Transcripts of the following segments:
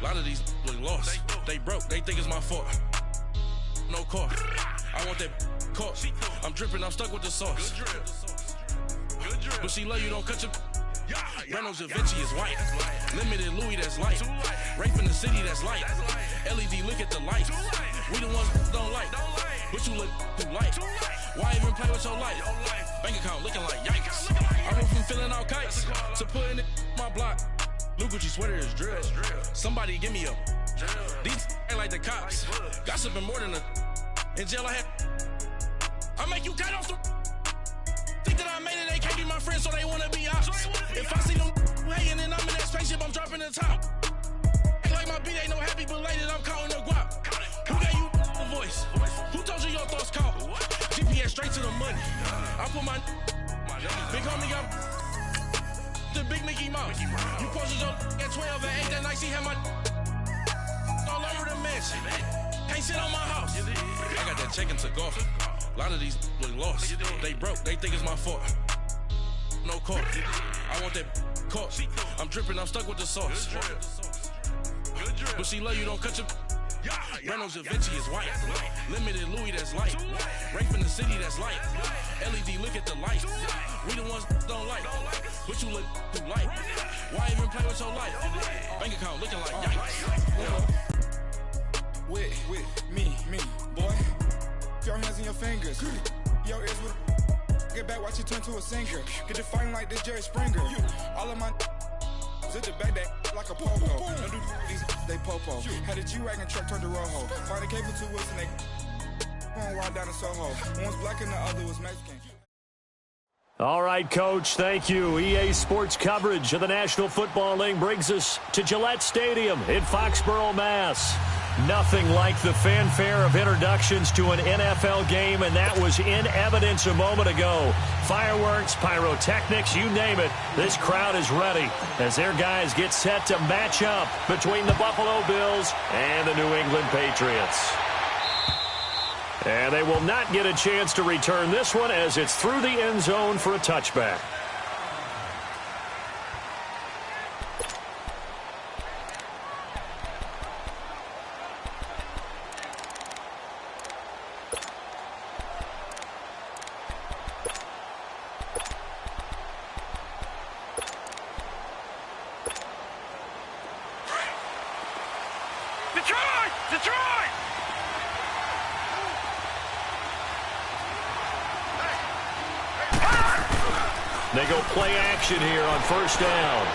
lot of these look lost. They broke, they think it's my fault. No car. I want that caught. I'm dripping, I'm stuck with the sauce. But she love you, don't cut your. Reynolds Da Vinci is white. Limited Louis, that's light. Rape in the city, that's light. LED, look at the light. We the ones don't like. But you look too light. Why even play with your life? Bank account looking like yikes. I went from filling out kites to putting it my block. New Gucci sweater is drill. Somebody give me a. These ain't like the cops. Gossiping more than a. In jail I had. I make you cut off the. Think that I made it, they can't be my friends, so they wanna be ops. If I see them hating and I'm in that spaceship, I'm dropping the top. Ain't like my beat ain't no happy belated, I'm counting the guap. Who gave you a voice? Who told you your thoughts count? GPS straight to the money. I put my big homie got the big Mickey Mouse. You posted your at 12 and 8 that night, she had my all over the mansion. Can't sit on my house. I got that check into golf. A lot of these look lost. They broke, they think it's my fault. No car. I want that caught. I'm dripping, I'm stuck with the sauce. But she love you, don't cut your. Reynolds Da Vinci is white. Limited Louis, that's light. Rape in the city, that's light. LED, look at the light. We the ones don't like. But you look too light. Why even play with your life? Bank account looking like yikes. With me, boy. Your hands in your fingers. Your ears with. Get back, watch you turn to a singer. Get it fighting like this Jerry Springer. All of my. Zip the back that like a popo. Don't do these, they popo. Had a G-Wagon truck turned to Rojo. Find a cable 2 wheels and they going wild down in Soho. One's black and the other was Mexican. All right, Coach, thank you. EA Sports coverage of the National Football League brings us to Gillette Stadium in Foxborough, Mass. Nothing like the fanfare of introductions to an NFL game, and that was in evidence a moment ago. Fireworks, pyrotechnics, you name it. This crowd is ready as their guys get set to match up between the Buffalo Bills and the New England Patriots. And they will not get a chance to return this one as it's through the end zone for a touchback. They go play action here on first down.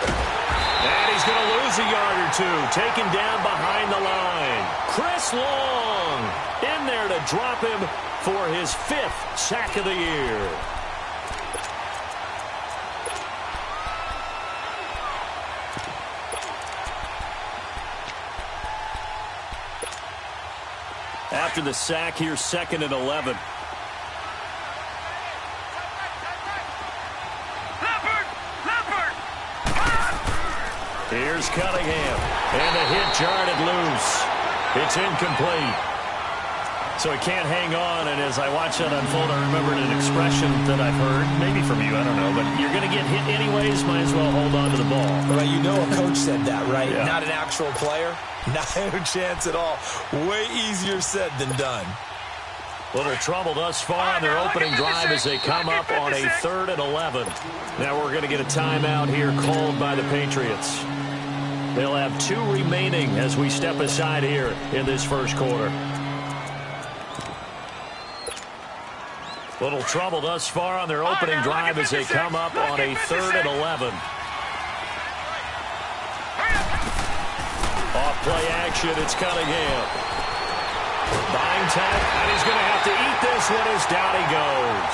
And he's going to lose a yard or two. Taken down behind the line. Chris Long in there to drop him for his 5th sack of the year. After the sack, here's 2nd and 11. Here's Cunningham, and the hit jarred it loose. It's incomplete. So he can't hang on, and as I watch that unfold, I remembered an expression that I've heard, maybe from you, I don't know, but you're going to get hit anyways, might as well hold on to the ball. Right, you know a coach said that, right? Yeah. Not an actual player. Not a chance at all. Way easier said than done. Little trouble thus far on their opening drive as they come up on a 3rd and 11. Now we're going to get a timeout here called by the Patriots. They'll have 2 remaining as we step aside here in this first quarter. Little trouble thus far on their opening drive as they come up on a 3rd and 11. Off play action, it's Cunningham. Buying time, and he's going to have to eat this one as down he goes.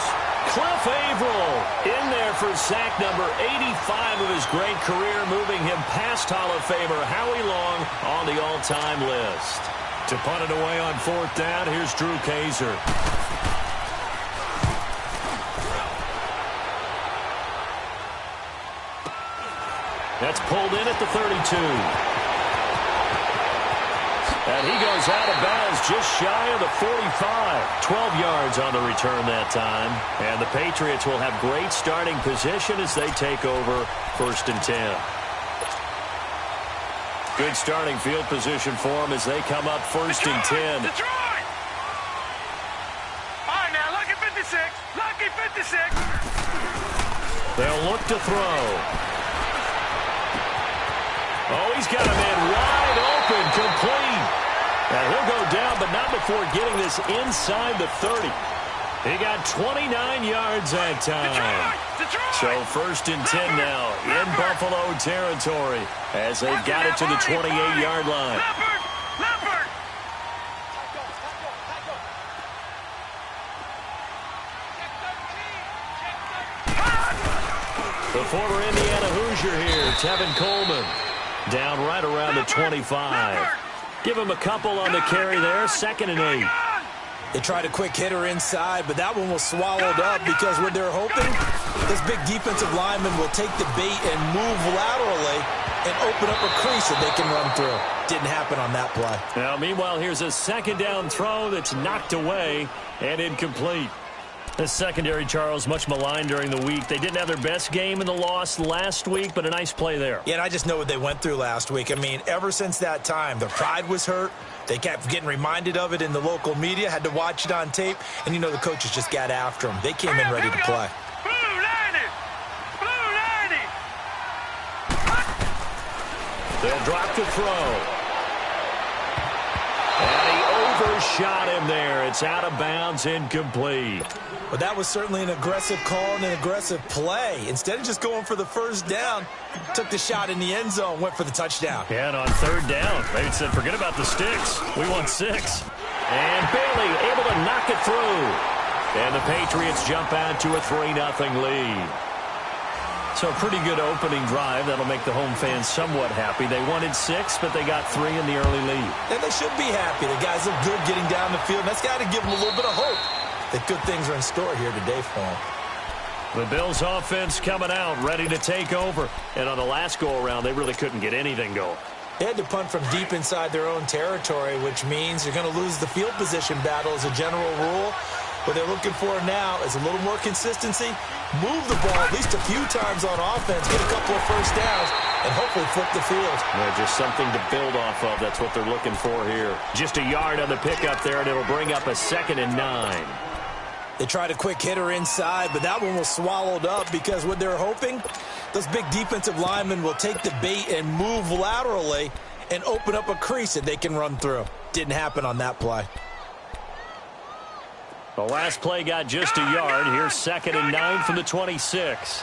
Cliff Averill in there for sack number 85 of his great career, moving him past Hall of Famer Howie Long on the all-time list. To punt it away on 4th down, here's Drew Kaiser. That's pulled in at the 32. And he goes out of bounds just shy of the 45. 12 yards on the return that time. And the Patriots will have great starting position as they take over 1st and 10. Good starting field position for them as they come up first and 10. Detroit! All right, now, lucky 56. Lucky 56. They'll look to throw. Oh, he's got a man wide open, complete. And he'll go down, but not before getting this inside the 30. He got 29 yards that time. Detroit! So first and 10 now in Buffalo territory as they've got it to the 28-yard line. Leopard! The former Indiana Hoosier here, Tevin Coleman, down right around the 25. Give him a couple on the carry there, 2nd and 8. They tried a quick hitter inside, but that one was swallowed up because what they're hoping, this big defensive lineman will take the bait and move laterally and open up a crease that they can run through. Didn't happen on that play. Now, meanwhile, here's a second down throw that's knocked away and incomplete. The secondary, Charles, much maligned during the week. They didn't have their best game in the loss last week, but a nice play there. Yeah, and I just know what they went through last week. I mean, ever since that time, their pride was hurt. They kept getting reminded of it in the local media, had to watch it on tape, and you know the coaches just got after them. They came in ready to play. Blue 90! Blue 90! They'll drop to throw. And he overshot him there. It's out of bounds, incomplete. But that was certainly an aggressive call and an aggressive play. Instead of just going for the first down, took the shot in the end zone, went for the touchdown. Yeah, and on third down, they said, forget about the sticks. We want 6. And Bailey able to knock it through. And the Patriots jump out to a 3-0 lead. So a pretty good opening drive. That'll make the home fans somewhat happy. They wanted 6, but they got 3 in the early lead. And they should be happy. The guys look good getting down the field. That's got to give them a little bit of hope that good things are in store here today for them. The Bills offense coming out, ready to take over. And on the last go-around, they really couldn't get anything going. They had to punt from deep inside their own territory, which means you're going to lose the field position battle as a general rule. What they're looking for now is a little more consistency, move the ball at least a few times on offense, get a couple of first downs, and hopefully flip the field. Yeah, just something to build off of. That's what they're looking for here. Just a yard on the pickup there, and it'll bring up a 2nd and 9. They tried a quick hitter inside, but that one was swallowed up because what they're hoping, those big defensive linemen will take the bait and move laterally and open up a crease that they can run through. Didn't happen on that play. The last play got just a yard. Here's 2nd and 9 from the 26.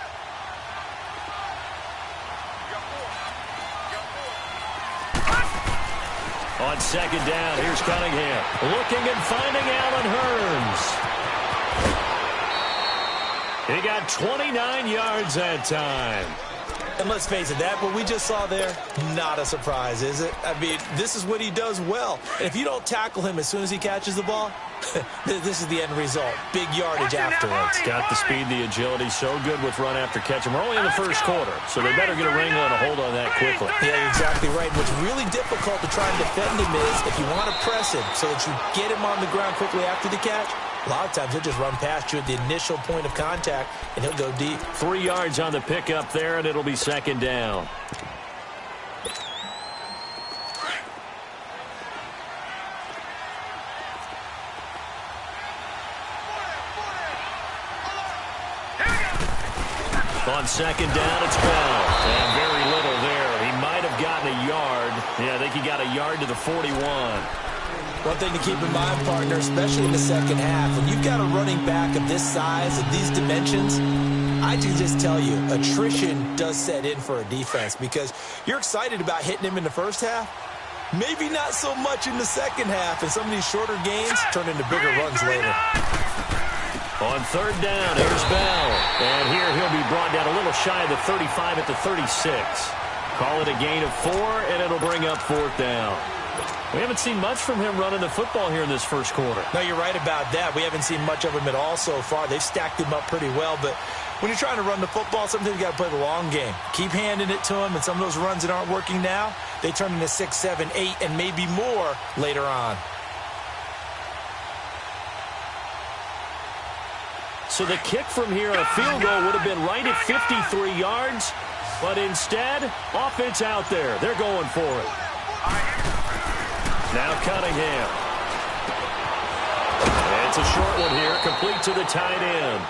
On 2nd down, here's Cunningham. Looking and finding Allen Hurns. He got 29 yards that time. And let's face it, that what we just saw there, not a surprise, is it? I mean, this is what he does well. And if you don't tackle him as soon as he catches the ball, this is the end result. Big yardage afterwards. Got the speed, the agility, so good with run after catch. And we're only in the first quarter, so they better get a wrangle and a hold on that quickly. Yeah, you're exactly right. What's really difficult to try and defend him is if you want to press him so that you get him on the ground quickly after the catch, a lot of times he'll just run past you at the initial point of contact, and he'll go deep. 3 yards on the pickup there, and it'll be 2nd down. On 2nd down, it's Bell. And very little there. He might have gotten a yard. Yeah, I think he got a yard to the 41. One thing to keep in mind, partner, especially in the second half, when you've got a running back of this size and these dimensions, I can just tell you, attrition does set in for a defense because you're excited about hitting him in the first half. Maybe not so much in the second half, and some of these shorter gains turn into bigger runs later. On 3rd down, here's Bell. And here he'll be brought down a little shy of the 35 at the 36. Call it a gain of 4, and it'll bring up 4th down. We haven't seen much from him running the football here in this first quarter. No, you're right about that. We haven't seen much of him at all so far. They've stacked him up pretty well, but when you're trying to run the football, sometimes you got to play the long game. Keep handing it to him, and some of those runs that aren't working now, they turn into 6, 7, 8, and maybe more later on. So the kick from here, a field goal, would have been right at 53 yards. But instead, offense out there. They're going for it. Now Cunningham. It's a short one here, complete to the tight end.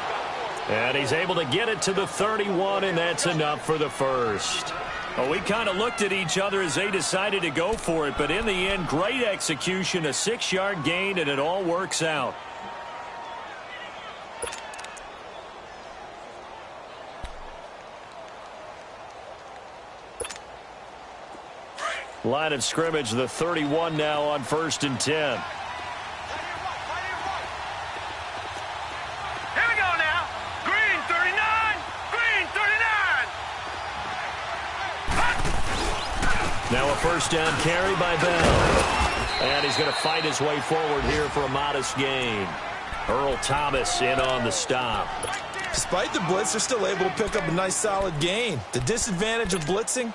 And he's able to get it to the 31, and that's enough for the first. Well, we kind of looked at each other as they decided to go for it, but in the end, great execution, a 6-yard gain, and it all works out. Line of scrimmage, the 31 now on 1st and 10. Here we go now. Green 39. Green 39. Now a first down carry by Bell. And he's going to fight his way forward here for a modest gain. Earl Thomas in on the stop. Despite the blitz, they're still able to pick up a nice solid gain. The disadvantage of blitzing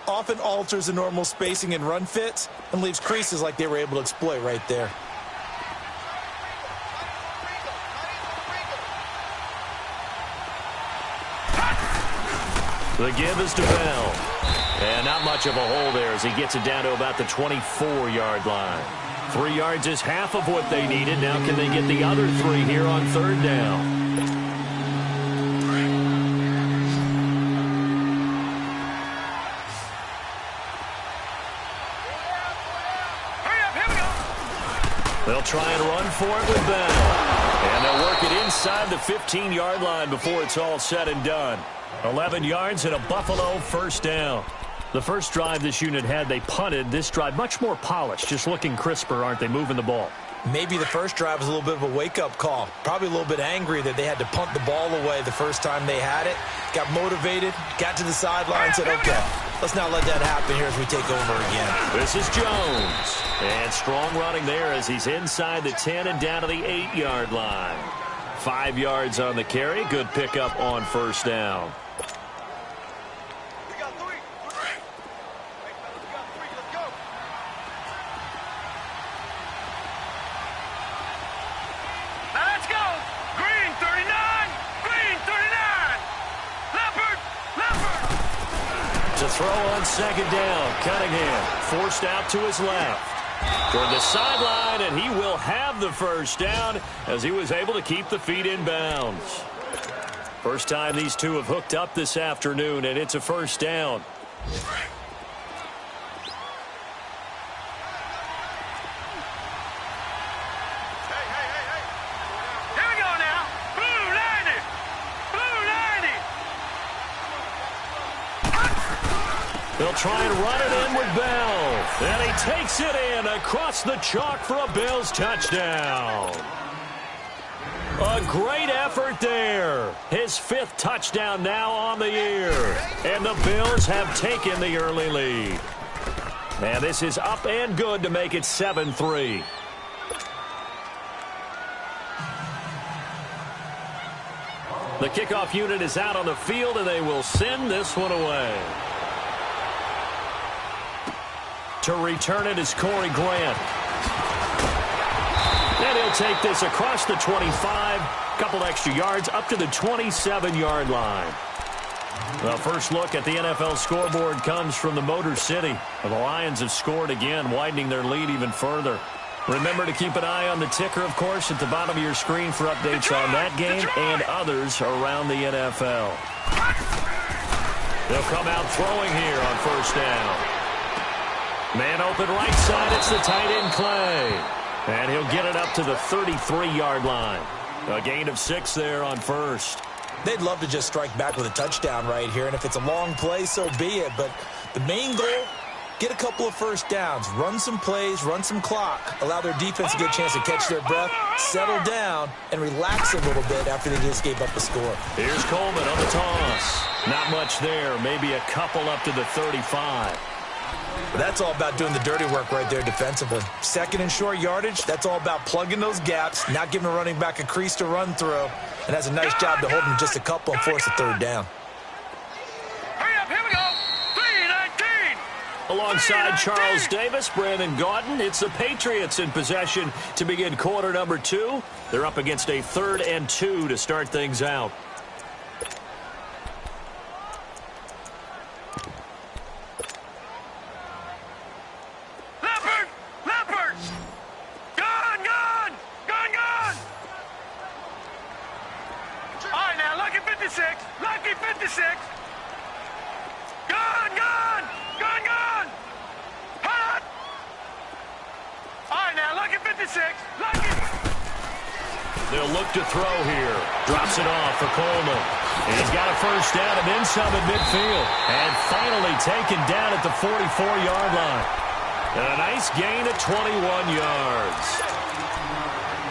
often alters the normal spacing and run fits and leaves creases like they were able to exploit right there. The give is to Bell. And not much of a hole there as he gets it down to about the 24-yard line. 3 yards is half of what they needed. Now can they get the other 3 here on 3rd down? They'll try and run for it with Bell. And they'll work it inside the 15-yard line before it's all said and done. 11 yards and a Buffalo first down. The first drive this unit had, they punted. This drive, much more polished, just looking crisper, aren't they, moving the ball? Maybe the first drive was a little bit of a wake-up call. Probably a little bit angry that they had to punt the ball away the first time they had it. Got motivated, got to the sideline, said, okay, let's not let that happen here as we take over again. This is Jones. And strong running there as he's inside the 10 and down to the 8-yard line. 5 yards on the carry. Good pickup on first down. Throw on second down. Cunningham forced out to his left. Toward the sideline, and he will have the first down as he was able to keep the feet in bounds. First time these two have hooked up this afternoon, and it's a first down. They'll try and run it in with Bell. And he takes it in across the chalk for a Bills touchdown. A great effort there. His 5th touchdown now on the year. And the Bills have taken the early lead. And this is up and good to make it 7-3. The kickoff unit is out on the field, and they will send this one away. To return it is Corey Grant. And he'll take this across the 25, couple extra yards, up to the 27-yard line. The first look at the NFL scoreboard comes from the Motor City. The Lions have scored again, widening their lead even further. Remember to keep an eye on the ticker, of course, at the bottom of your screen for updates on that game and others around the NFL. They'll come out throwing here on first down. Man open right side, it's the tight end Clay. And he'll get it up to the 33-yard line. A gain of 6 there on first. They'd love to just strike back with a touchdown right here, and if it's a long play, so be it. But the main goal, get a couple of first downs, run some plays, run some clock, allow their defense to get a chance to catch their breath, settle down, and relax a little bit after they just gave up the score. Here's Coleman on the toss. Not much there, maybe a couple up to the 35. But that's all about doing the dirty work right there defensively. Second and short yardage, that's all about plugging those gaps, not giving a running back a crease to run through, and has a nice job to hold him just a couple and force a third down. Hurry up, here we go. 3-19. Alongside Charles Davis, Brandon Gaudin, it's the Patriots in possession to begin quarter number 2. They're up against a 3rd and 2 to start things out. They'll look to throw here. Drops it off for Coleman. And he's got a first down and then some at midfield. And finally taken down at the 44-yard line. And a nice gain of 21 yards.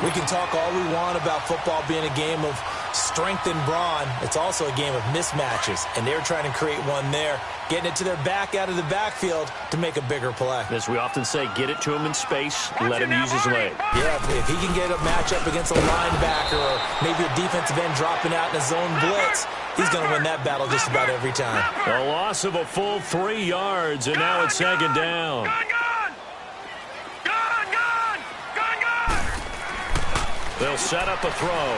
We can talk all we want about football being a game of strength and brawn. It's also a game of mismatches, and they're trying to create one there, getting it to their back out of the backfield to make a bigger play. As we often say, get it to him in space, let him use his leg. Yeah, if he can get a matchup against a linebacker or maybe a defensive end dropping out in a zone blitz, he's going to win that battle just about every time. A loss of a full 3 yards, and now it's second down. They'll set up a throw.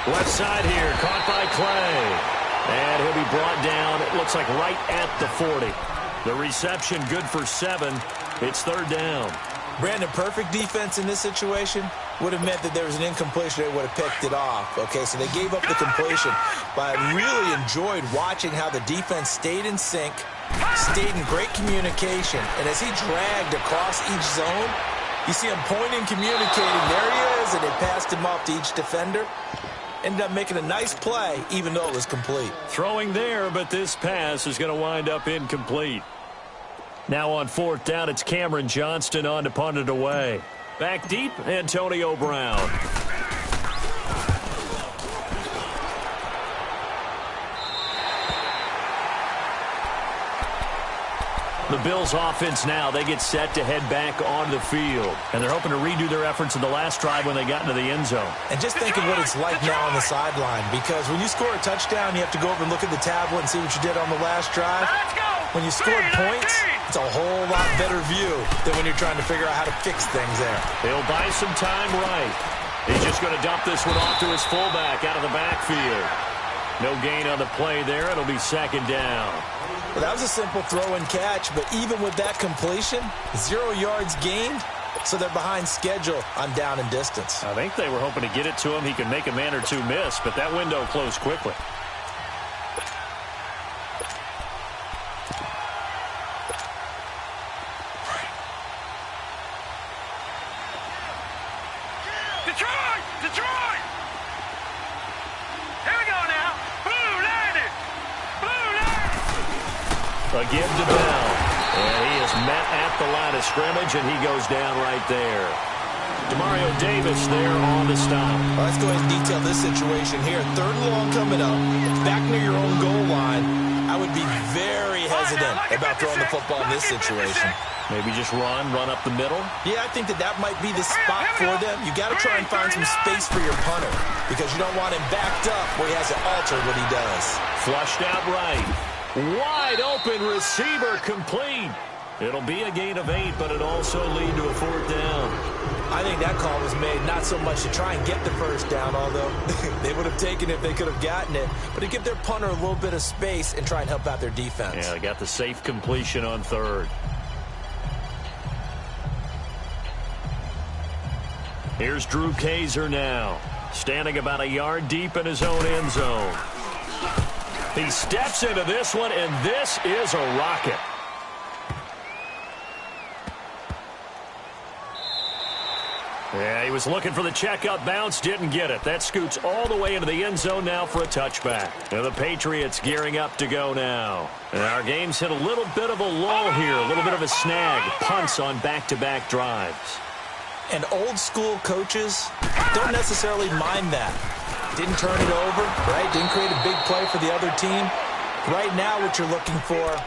Left side here, caught by Clay. And he'll be brought down, it looks like right at the 40. The reception good for 7. It's third down. Brandon, perfect defense in this situation would have meant that there was an incompletion. They would have picked it off. Okay, so they gave up the completion. But I really enjoyed watching how the defense stayed in sync, stayed in great communication. And as he dragged across each zone, you see him pointing, communicating. There he is, and they passed him off to each defender. Ended up making a nice play, even though it was complete. Throwing there, but this pass is going to wind up incomplete. Now on fourth down, it's Cameron Johnston on to punt it away. Back deep, Antonio Brown. The Bills offense now, they get set to head back onto the field. And they're hoping to redo their efforts in the last drive when they got into the end zone. And just think of what it's like now on the sideline, because when you score a touchdown, you have to go over and look at the tablet and see what you did on the last drive. When you scored points, it's a whole lot better view than when you're trying to figure out how to fix things there. He'll buy some time right. He's just going to dump this one off to his fullback out of the backfield. No gain on the play there. It'll be second down. Well, that was a simple throw and catch, but even with that completion, 0 yards gained, so they're behind schedule on down and distance. I think they were hoping to get it to him. He could make a man or two miss, but that window closed quickly. Detroit! Detroit! Here we go now. Blue landed! Blue landed! A give to Bell. And he is met at the line of scrimmage, and he goes down right there. Demario Davis there on the stop. Well, let's go ahead and detail this situation here. Third and long coming up. Back near your own goal line. I would be very hesitant about throwing the football in this situation. Maybe just run up the middle? Yeah, I think that might be the spot for them. You got to try and find some space for your punter because you don't want him backed up where he has to alter what he does. Flushed out right. Wide open receiver complete. It'll be a gain of 8, but it also lead to a fourth down. I think that call was made not so much to try and get the first down, although they would have taken it if they could have gotten it, but to give their punter a little bit of space and try and help out their defense. Yeah, they got the safe completion on third. Here's Drew Kaiser now, standing about a yard deep in his own end zone. He steps into this one, and this is a rocket. Yeah, he was looking for the checkup bounce, didn't get it. That scoots all the way into the end zone now for a touchback. And the Patriots gearing up to go now. And our game's hit a little bit of a lull here, a little bit of a snag. Punts on back-to-back drives. And old school coaches don't necessarily mind that. Didn't turn it over, right? Didn't create a big play for the other team. Right now what you're looking for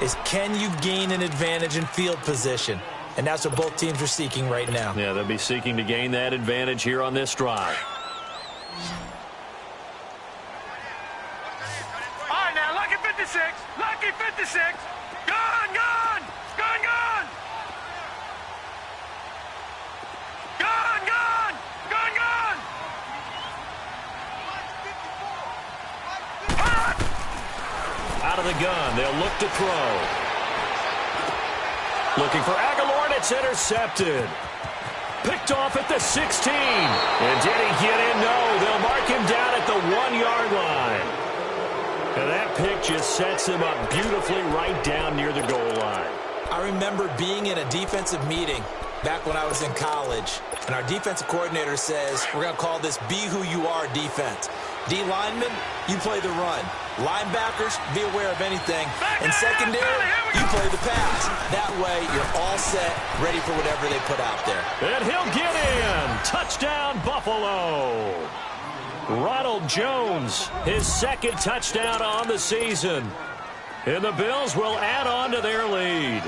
is can you gain an advantage in field position? And that's what both teams are seeking right now. Yeah, they'll be seeking to gain that advantage here on this drive. All right, now, lucky 56. Lucky 56. Gone, gone. Gone, gone. Gone, gone. Gone, gone. Out of the gun, they'll look to throw. Looking for Aguilar, and it's intercepted. Picked off at the 16. And did he get in? No, they'll mark him down at the 1-yard line. And that pick just sets him up beautifully right down near the goal line. I remember being in a defensive meeting back when I was in college, and our defensive coordinator says we're going to call this be who you are defense. D linemen, you play the run. Linebackers, be aware of anything. And secondary, you play the pass. That way, you're all set, ready for whatever they put out there. And he'll get in. Touchdown, Buffalo. Ronald Jones, his second touchdown on the season. And the Bills will add on to their lead.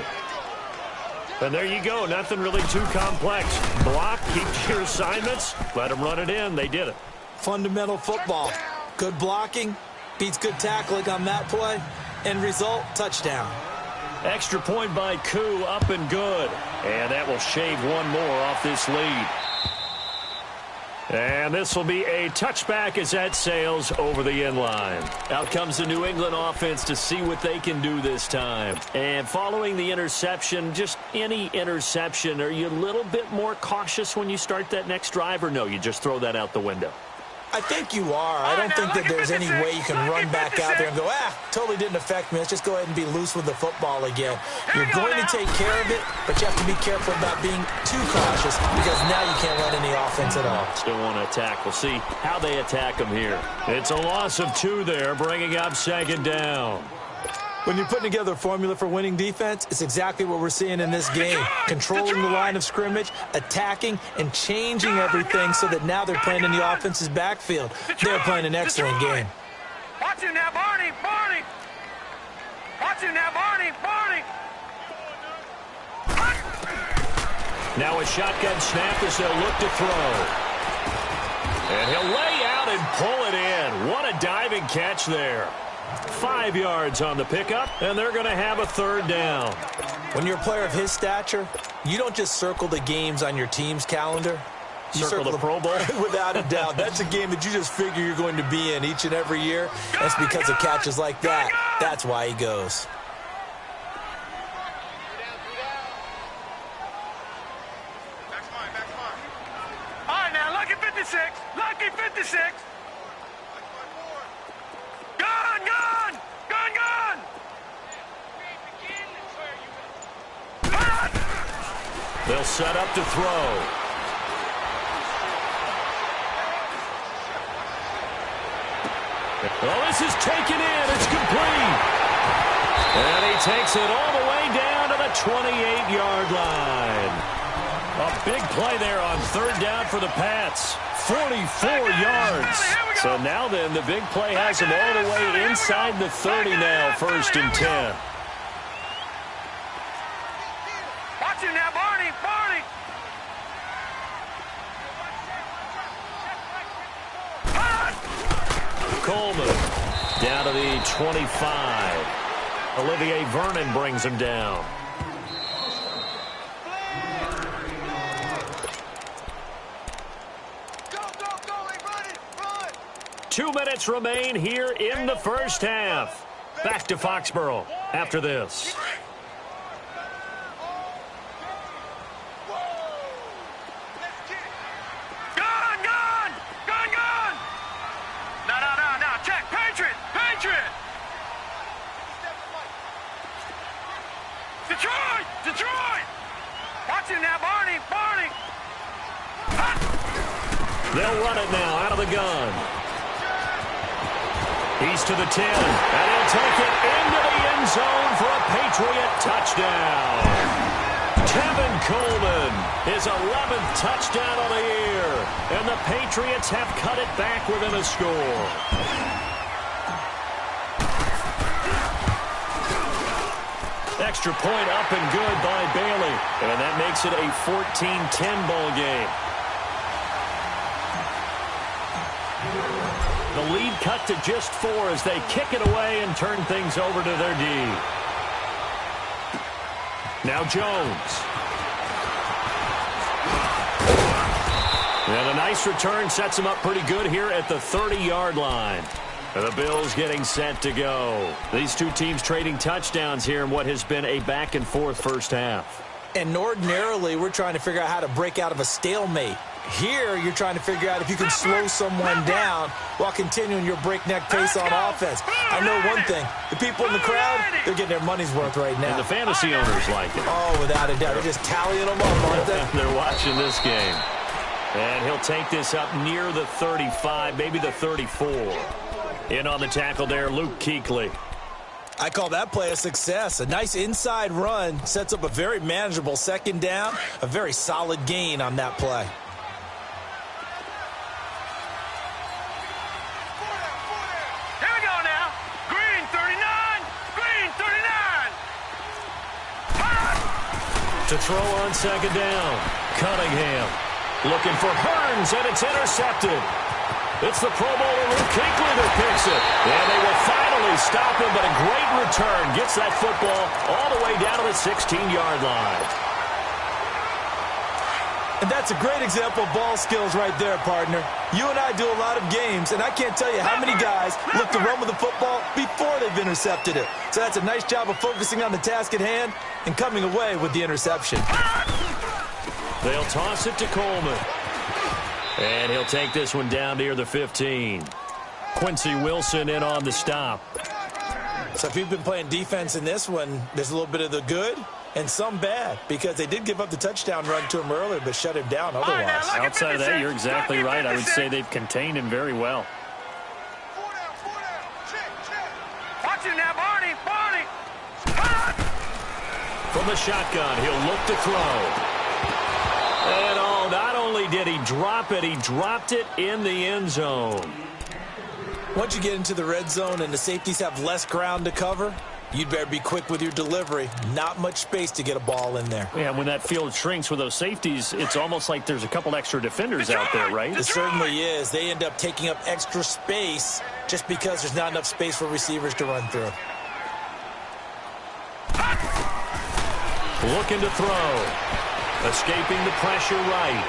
And there you go. Nothing really too complex. Block, keep your assignments, let them run it in. They did it. Fundamental football. Good blocking beats good tackling on that play. End result, touchdown. Extra point by Koo, up and good. And that will shave one more off this lead. And this will be a touchback as that sails over the end line. Out comes the New England offense to see what they can do this time. And following the interception, just any interception, are you a little bit more cautious when you start that next drive, or no, you just throw that out the window? I think you are. I don't think that there's any way you can run back out there and go, totally didn't affect me. Let's just go ahead and be loose with the football again. You're going to take care of it, but you have to be careful about being too cautious because now you can't run any offense at all. Still want to attack. We'll see how they attack them here. It's a loss of 2 there, bringing up second down. When you're putting together a formula for winning defense, it's exactly what we're seeing in this game. Controlling the line of scrimmage, attacking, and changing everything so that now they're playing in the offense's backfield. They're playing an excellent game. Watch him now, Barney, Barney. Watch him now, Barney, Barney. Now a shotgun snap as they'll look to throw. And he'll lay out and pull it in. What a diving catch there. 5 yards on the pickup, and they're going to have a third down. When you're a player of his stature, you don't just circle the games on your team's calendar. You circle the Pro Bowl? Without a doubt. That's a game that you just figure you're going to be in each and every year. That's because of catches like that. That's why he goes. All right, now, lucky 56. Lucky 56. They'll set up to throw. Oh, this is taken in. It's complete. And he takes it all the way down to the 28-yard line. A big play there on third down for the Pats. 44 yards. So now then, the big play has him all the way inside the 30 now, 1st and 10. Watch him now, Barney, Barney. Coleman down to the 25. Olivier Vernon brings him down. Go, run it, run. 2 minutes remain here in the first half. Back to Foxborough after this. Detroit! Watch him now, Barney, Barney! They'll run it now out of the gun. He's to the 10, and he'll take it into the end zone for a Patriot touchdown. Tevin Coleman, his 11th touchdown of the year, and the Patriots have cut it back within a score. Extra point up and good by Bailey. And that makes it a 14-10 ball game. The lead cut to just 4 as they kick it away and turn things over to their D. Now Jones. And a nice return sets him up pretty good here at the 30-yard line. And the Bills getting set to go. These two teams trading touchdowns here in what has been a back-and-forth first half. And ordinarily, we're trying to figure out how to break out of a stalemate. Here, you're trying to figure out if you can slow someone down while continuing your breakneck pace on offense. I know one thing. The people in the crowd, they're getting their money's worth right now. And the fantasy owners like it. Oh, without a doubt. They're just tallying them up, aren't they? They're watching this game. And he'll take this up near the 35, maybe the 34. In on the tackle there, Luke Kuechly. I call that play a success. A nice inside run sets up a very manageable second down. A very solid gain on that play. Here we go now. Green 39. Green 39. To throw on second down, Cunningham looking for Hearns, and it's intercepted. It's the Pro Bowler Luke Kuechly that picks it. And they will finally stop him, but a great return. Gets that football all the way down to the 16-yard line. And that's a great example of ball skills right there, partner. You and I do a lot of games, and I can't tell you how many guys look to run with the football before they've intercepted it. So that's a nice job of focusing on the task at hand and coming away with the interception. They'll toss it to Coleman. And he'll take this one down near the 15. Quincy Wilson in on the stop. So if you've been playing defense in this one, there's a little bit of the good and some bad, because they did give up the touchdown run to him earlier but shut him down otherwise. Outside of that, you're exactly right. I would say they've contained him very well. Watch him now, Barney. Barney. From the shotgun, he'll look to throw. And not only did he drop it, he dropped it in the end zone. Once you get into the red zone and the safeties have less ground to cover, you'd better be quick with your delivery. Not much space to get a ball in there. Yeah, when that field shrinks with those safeties, it's almost like there's a couple extra defenders out there, right? It certainly is. They end up taking up extra space just because there's not enough space for receivers to run through. Looking to throw. Escaping the pressure right.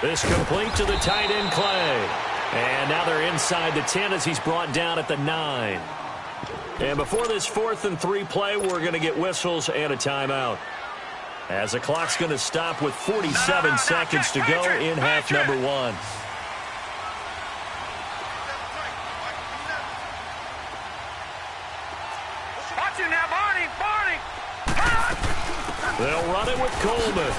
This complete to the tight end, Clay. And now they're inside the 10 as he's brought down at the 9. And before this 4th and 3 play, we're going to get whistles and a timeout, as the clock's going to stop with 47 seconds to go in half number 1. Watch him now, Barney. Barney. They'll run it with Coleman.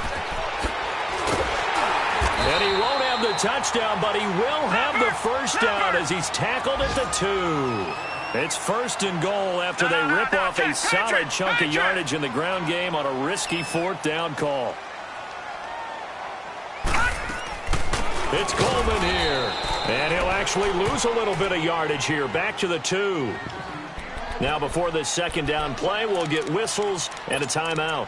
And he won't have the touchdown, but he will have the first down as he's tackled at the 2. It's 1st and goal after they rip off a solid chunk of yardage in the ground game on a risky 4th down call. It's Coleman here. And he'll actually lose a little bit of yardage here. Back to the 2. Now before this 2nd down play, we'll get whistles and a timeout,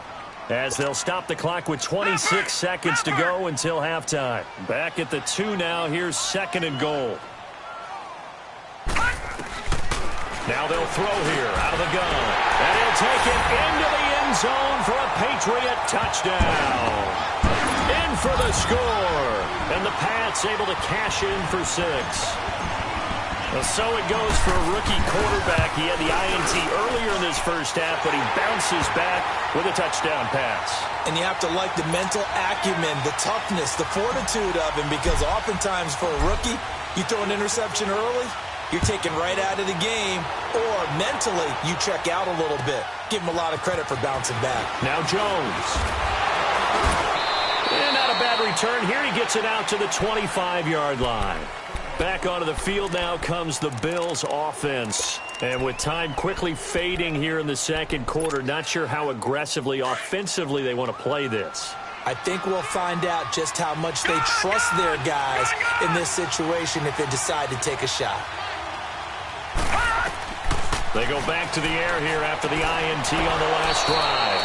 as they'll stop the clock with 26 seconds to go until halftime. Back at the 2 now. Here's 2nd and goal. Now they'll throw here out of the gun. And he'll take it into the end zone for a Patriot touchdown. In for the score. And the Pats able to cash in for 6. Well, so it goes for a rookie quarterback. He had the INT earlier in this first half, but he bounces back with a touchdown pass. And you have to like the mental acumen, the toughness, the fortitude of him, because oftentimes for a rookie, you throw an interception early, you're taken right out of the game, or mentally you check out a little bit. Give him a lot of credit for bouncing back. Now Jones. And not a bad return here. He gets it out to the 25-yard line. Back onto the field now comes the Bills offense. And with time quickly fading here in the 2nd quarter, not sure how aggressively, offensively they want to play this. I think we'll find out just how much they trust their guys in this situation if they decide to take a shot. They go back to the air here after the INT on the last drive.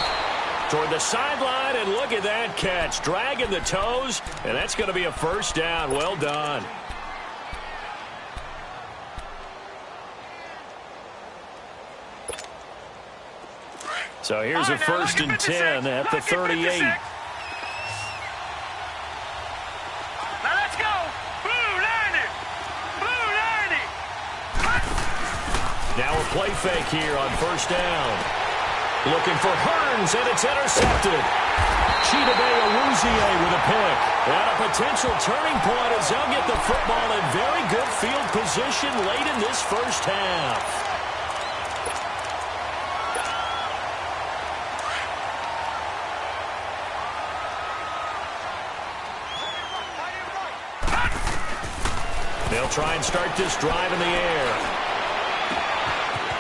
Toward the sideline, and look at that catch. Dragging the toes, and that's going to be a 1st down. Well done. So here's a 1st and 10 at the 38. Now let's go. Blue 90. Blue 90. Now a play fake here on 1st down. Looking for Hearns, and it's intercepted. with a pick. And a potential turning point as they'll get the football in very good field position late in this first half. They'll try and start this drive in the air.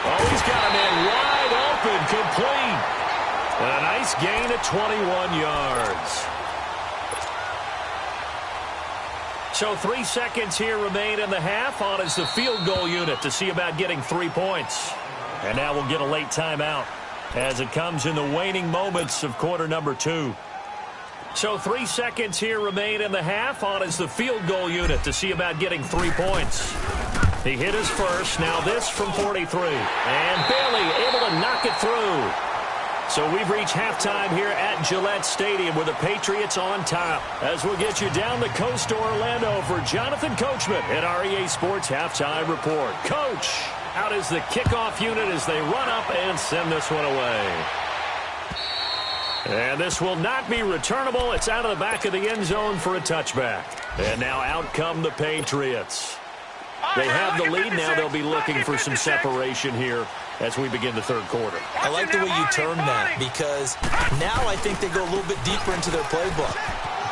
Oh, he's got a man wide open, complete. And a nice gain of 21 yards. So 3 seconds here remain in the half. On is the field goal unit to see about getting 3 points. And now we'll get a late timeout as it comes in the waning moments of quarter number 2. So 3 seconds here remain in the half. On is the field goal unit to see about getting 3 points. He hit his first. Now this from 43. And Bailey able to knock it through. So we've reached halftime here at Gillette Stadium with the Patriots on top. As we'll get you down the coast to Orlando for Jonathan Coachman at our EA Sports Halftime Report. Coach, out is the kickoff unit as they run up and send this one away. And this will not be returnable. It's out of the back of the end zone for a touchback. And now out come the Patriots. They have the lead. Now they'll be looking for some separation here as we begin the third quarter. I like the way you term that because now I think they go a little bit deeper into their playbook.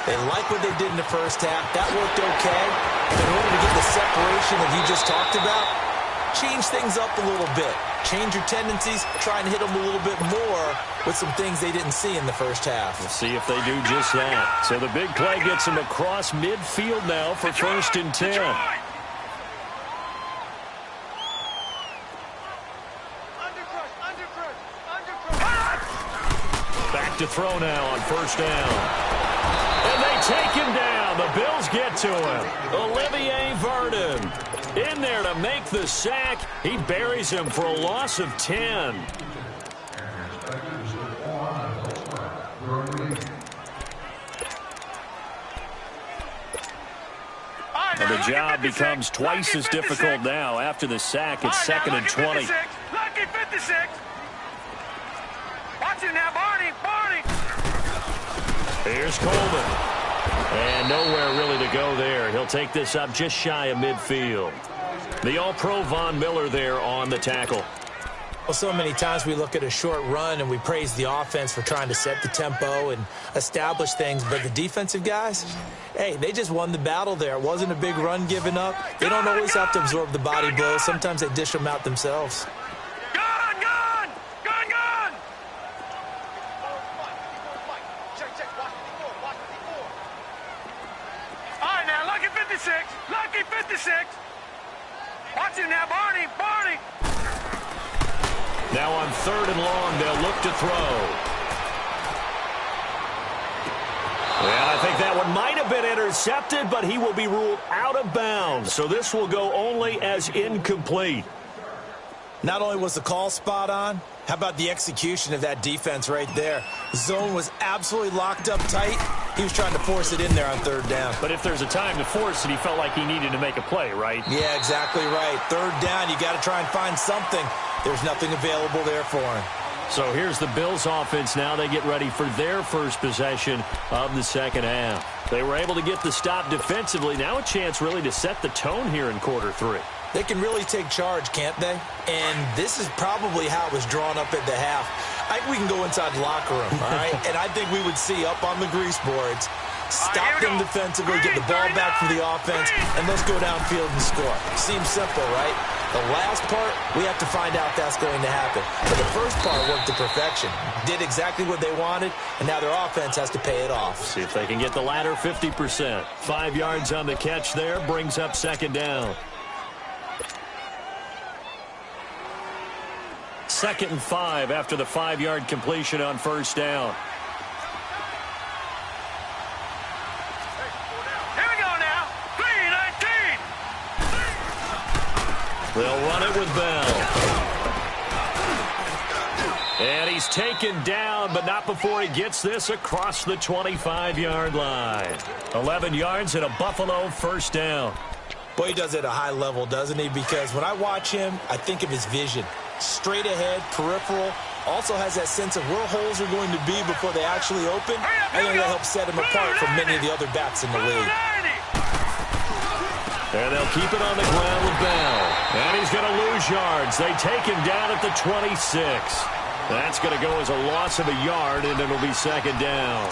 They like what they did in the first half. That worked okay. But in order to get the separation that you just talked about, change things up a little bit. Change your tendencies. Try and hit them a little bit more with some things they didn't see in the first half. We'll see if they do just that. So the big play gets them across midfield now for 1st and 10. Back to throw now on 1st down. And they take him down. The Bills get to him. Olivier Vernon in there to make the sack. He buries him for a loss of 10. And the job becomes twice as difficult now after the sack. It's 2nd and 20. Lucky 56. Watch it now, Barney. Here's Coleman. And nowhere really to go there. He'll take this up just shy of midfield. The All-Pro Von Miller there on the tackle. Well, so many times we look at a short run and we praise the offense for trying to set the tempo and establish things. But the defensive guys, hey, they just won the battle there. It wasn't a big run given up. They don't always have to absorb the body blows. Sometimes they dish them out themselves. Lucky 56. Watch it now, Barney. Now on 3rd and long, they'll look to throw. And I think that one might have been intercepted, but he will be ruled out of bounds. So this will go only as incomplete. Not only was the call spot on, how about the execution of that defense right there? The zone was absolutely locked up tight. He was trying to force it in there on 3rd down. But if there's a time to force it, he felt like he needed to make a play, right? Yeah, exactly right. 3rd down, you got to try and find something. There's nothing available there for him. So here's the Bills offense now. They get ready for their first possession of the second half. They were able to get the stop defensively. Now a chance really to set the tone here in quarter 3. They can really take charge, can't they? And this is probably how it was drawn up at the half. I think we can go inside the locker room, all right? And I think we would see up on the grease boards, stop them defensively, get the ball back for the offense, and let's go downfield and score. Seems simple, right? The last part, we have to find out if that's going to happen. But the first part worked to perfection. Did exactly what they wanted, and now their offense has to pay it off. See if they can get the latter 50%. 5 yards on the catch there, brings up 2nd down. 2nd and 5 after the 5-yard completion on 1st down. Here we go now. 3-19. They'll run it with Bell. And he's taken down, but not before he gets this across the 25-yard line. 11 yards and a Buffalo 1st down. Boy, he does it at a high level, doesn't he? Because when I watch him, I think of his vision. Straight ahead, peripheral, Also has that sense of where holes are going to be before they actually open. I think that helps set him apart from many of the other backs in the league. And they'll keep it on the ground with Bell. And he's going to lose yards. They take him down at the 26. That's going to go as a loss of a yard, and it'll be second down.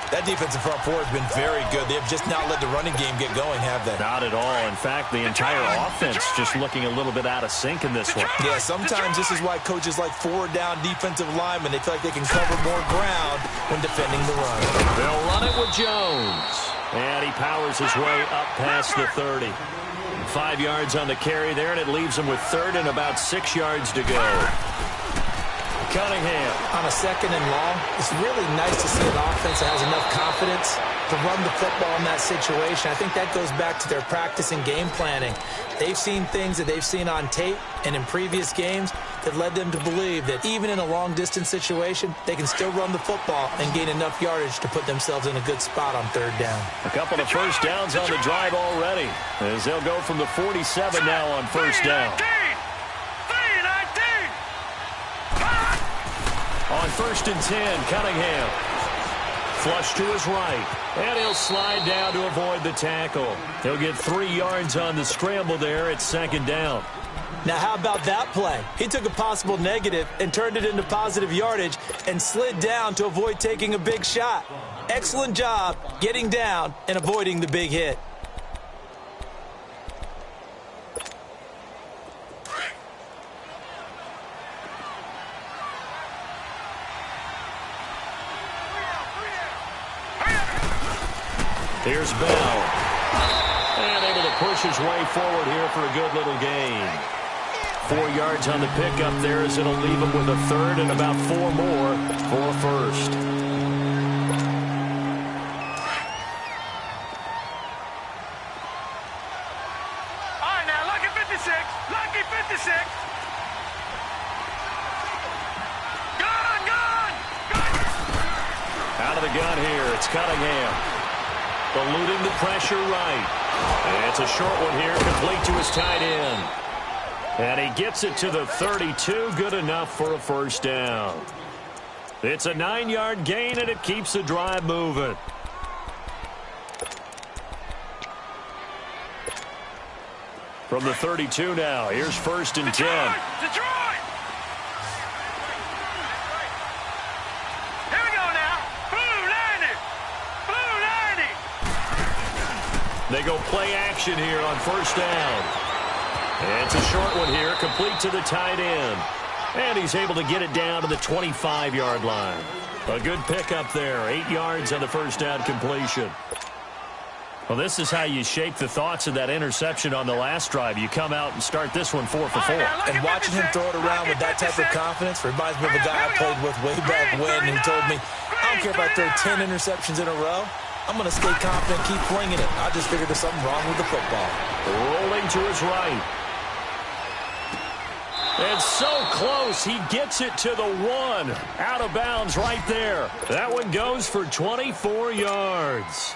That defensive front four has been very good. They have just not let the running game get going, have they? Not at all. In fact, the entire offense just looking a little bit out of sync in this one. Yeah, sometimes this is why coaches like forward-down defensive linemen. They feel like they can cover more ground when defending the run. They'll run it with Jones. And he powers his way up past the 30. 5 yards on the carry there, and it leaves him with third and about 6 yards to go. Cunningham. On a second and long, it's really nice to see an offense that has enough confidence to run the football in that situation. I think that goes back to their practice and game planning. They've seen things that they've seen on tape and in previous games that led them to believe that even in a long-distance situation, they can still run the football and gain enough yardage to put themselves in a good spot on third down. A couple of first downs on the drive already, as they'll go from the 47 now on first down. On first and 10, Cunningham. Flush to his right. And he'll slide down to avoid the tackle. He'll get 3 yards on the scramble there at second down. Now, how about that play? He took a possible negative and turned it into positive yardage and slid down to avoid taking a big shot. Excellent job getting down and avoiding the big hit. Here's Bell. And able to push his way forward here for a good little gain. 4 yards on the pickup there as it'll leave him with a third and about 4 more for a first. All right, now, lucky 56. Lucky 56. Gun! Out of the gun here, it's Cunningham. Eluding the pressure right. And it's a short one here, complete to his tight end. And he gets it to the 32, good enough for a first down. It's a 9-yard gain, and it keeps the drive moving. From the 32 now, here's first and 10. Detroit! Here we go now. Blue 90. They go play action here on first down. And it's a short one here, complete to the tight end. And he's able to get it down to the 25-yard line. A good pickup there, 8 yards on the first down completion. Well, this is how you shake the thoughts of that interception on the last drive. You come out and start this one 4 for 4. And watching him throw it around with that type of confidence reminds me of a guy I played with way back when, and he told me, I don't care if I throw 10 interceptions in a row. I'm going to stay confident, keep flinging it. I just figured there's something wrong with the football. Rolling to his right. And so close, he gets it to the 1. Out of bounds right there. That one goes for 24 yards.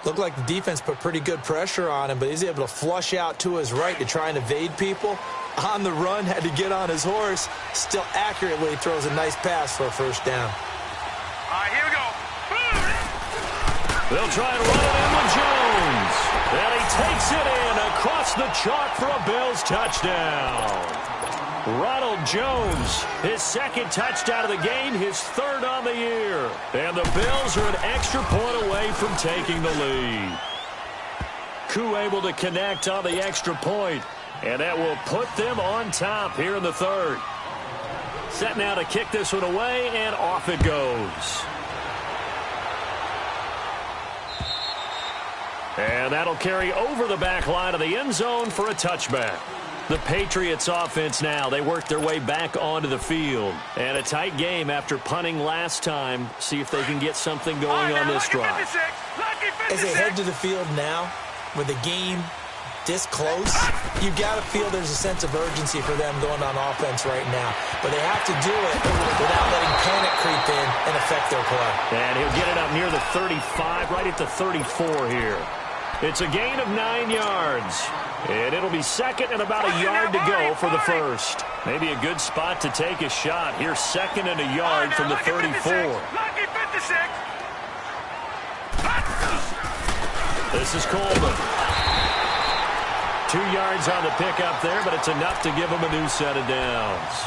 Looked like the defense put pretty good pressure on him, but he's able to flush out to his right to try and evade people. On the run, had to get on his horse. Still accurately throws a nice pass for a first down. All right, here we go. They'll try and run it in with Jones. And he takes it in across the chalk for a Bills touchdown. Ronald Jones, his second touchdown of the game, his third on the year. And the Bills are an extra point away from taking the lead. Koo able to connect on the extra point, and that will put them on top here in the third. Set now to kick this one away, and off it goes. And that'll carry over the back line of the end zone for a touchback. The Patriots offense now, they work their way back onto the field. And a tight game after punting last time. See if they can get something going on this drive. As they head to the field now, with the game this close, you've got to feel there's a sense of urgency for them going on offense right now. But they have to do it without letting panic creep in and affect their play. And he'll get it up near the 35, right at the 34 here. It's a gain of 9 yards. And it'll be second and about a yard to go for the first. Maybe a good spot to take a shot. Here's second and a yard from the 34. Lucky 56. This is Coleman. 2 yards on the pickup there, but it's enough to give him a new set of downs.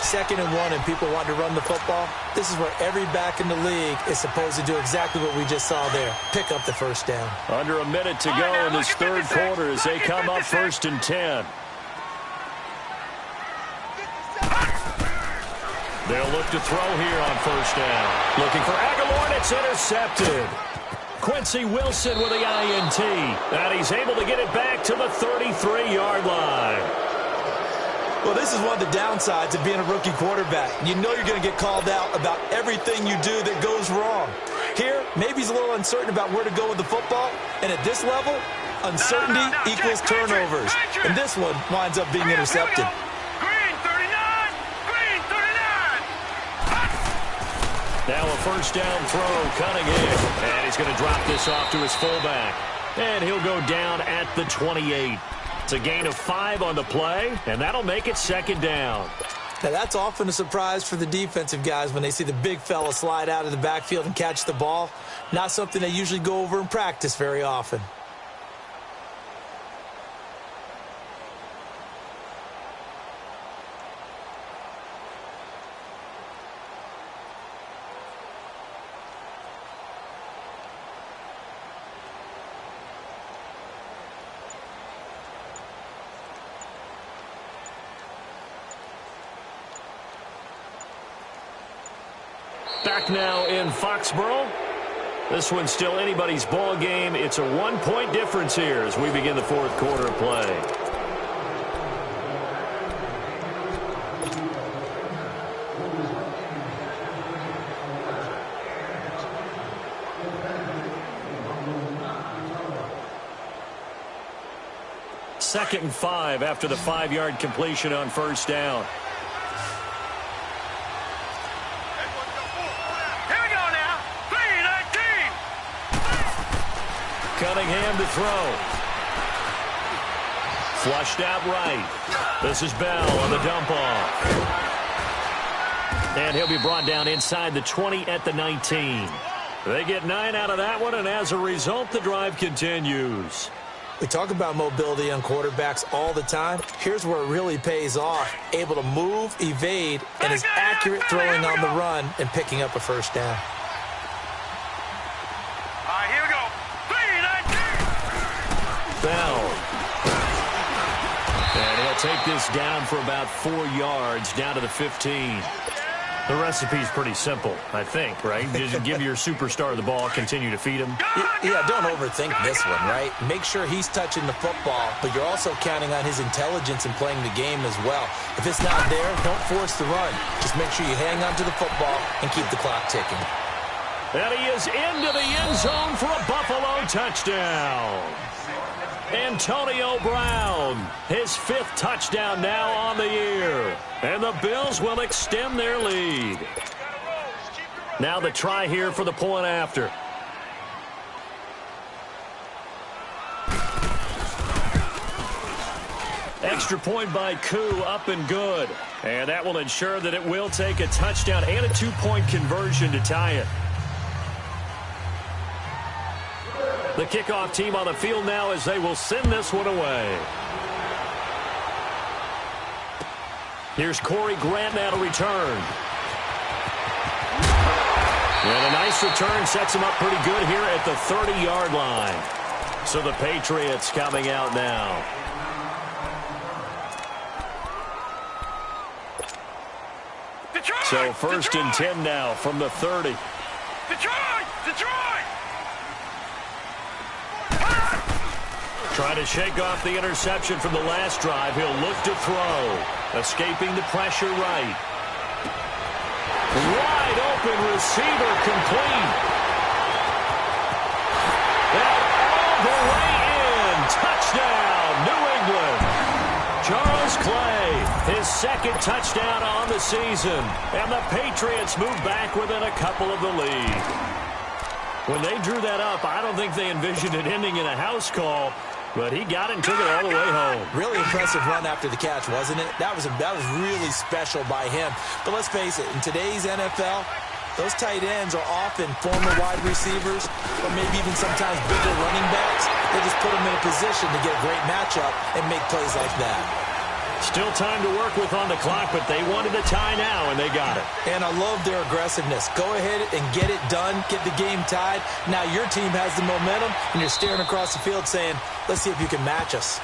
Second and 1 and people want to run the football. This is where every back in the league is supposed to do exactly what we just saw there. Pick up the first down. Under a minute to go in this third quarter as they come up 1st and 10. They'll look to throw here on first down. Looking for Aguilar, and it's intercepted. Quincy Wilson with the INT. And he's able to get it back to the 33-yard line. Well, this is one of the downsides of being a rookie quarterback. You know you're going to get called out about everything you do that goes wrong. Here, maybe he's a little uncertain about where to go with the football. And at this level, uncertainty equals turnovers. And this one winds up being intercepted. Green 39. Green 39. Now a first down throw, Cunningham. And he's going to drop this off to his fullback. And he'll go down at the 28. It's a gain of 5 on the play, and that'll make it second down. Now, that's often a surprise for the defensive guys when they see the big fella slide out of the backfield and catch the ball. Not something they usually go over in practice very often. Back now in Foxborough. This one's still anybody's ball game. It's a 1-point difference here as we begin the fourth quarter of play. Second and 5 after the 5-yard completion on first down. Cunningham to throw. Flushed out right. This is Bell on the dump off. And he'll be brought down inside the 20 at the 19. They get 9 out of that one, and as a result, the drive continues. We talk about mobility on quarterbacks all the time. Here's where it really pays off. Able to move, evade, and is accurate throwing on the run and picking up a first down. Bell. And he'll take this down for about 4 yards, down to the 15. The recipe's pretty simple, I think, right? Just give your superstar the ball, continue to feed him. Yeah, don't overthink this one, right? Make sure he's touching the football, but you're also counting on his intelligence in playing the game as well. If it's not there, don't force the run. Just make sure you hang on to the football and keep the clock ticking. And he is into the end zone for a Buffalo touchdown. Antonio Brown, his 5th touchdown now on the year. And the Bills will extend their lead. Now the try here for the point after. Extra point by Koo, up and good. And that will ensure that it will take a touchdown and a 2-point conversion to tie it. The kickoff team on the field now as they will send this one away. Here's Corey Grant now to return. And a nice return sets him up pretty good here at the 30-yard line. So the Patriots coming out now. Detroit! So first and 10 now from the 30. Detroit! Detroit! Trying to shake off the interception from the last drive. He'll look to throw. Escaping the pressure right. Wide open receiver complete. And all the way in. Touchdown, New England. Charles Clay, his 2nd touchdown on the season. And the Patriots move back within a couple of the lead. When they drew that up, I don't think they envisioned it ending in a house call, but he got it and took it all the way home. Really impressive run after the catch, wasn't it? That was really special by him. But let's face it, in today's NFL, those tight ends are often former wide receivers or maybe even sometimes bigger running backs. They just put them in a position to get a great matchup and make plays like that. Still time to work with on the clock, but they wanted a tie now, and they got it. And I love their aggressiveness. Go ahead and get it done, get the game tied. Now your team has the momentum, and you're staring across the field saying, let's see if you can match us.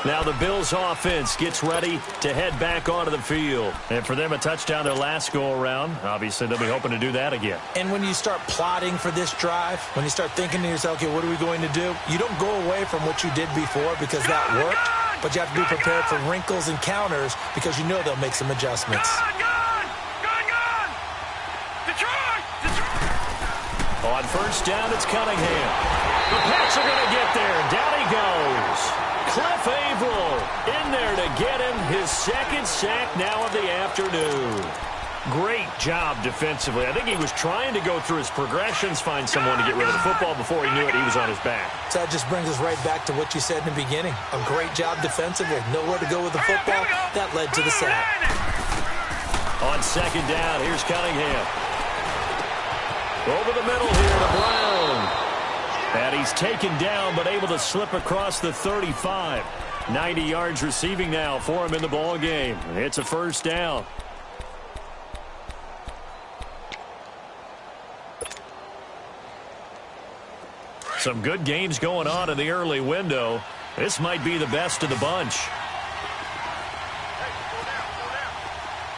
Now the Bills offense gets ready to head back onto the field. And for them, a touchdown their last go-around. Obviously, they'll be hoping to do that again. And when you start plotting for this drive, when you start thinking to yourself, okay, what are we going to do? You don't go away from what you did before because that worked, but you have to be prepared for wrinkles and counters because you know they'll make some adjustments. Gone! Detroit! On first down, it's Cunningham. The Pats are going to get there. Down he goes. Cliff Averill in there to get him his second sack now of the afternoon. Great job defensively. I think he was trying to go through his progressions, find someone to get rid of the football. Before he knew it, he was on his back. So that just brings us right back to what you said in the beginning. A great job defensively. Nowhere to go with the football. That led to the sack. On second down, here's Cunningham. Over the middle here to Brown. And he's taken down, but able to slip across the 35. 90 yards receiving now for him in the ball game. It's a first down. Some good games going on in the early window. This might be the best of the bunch.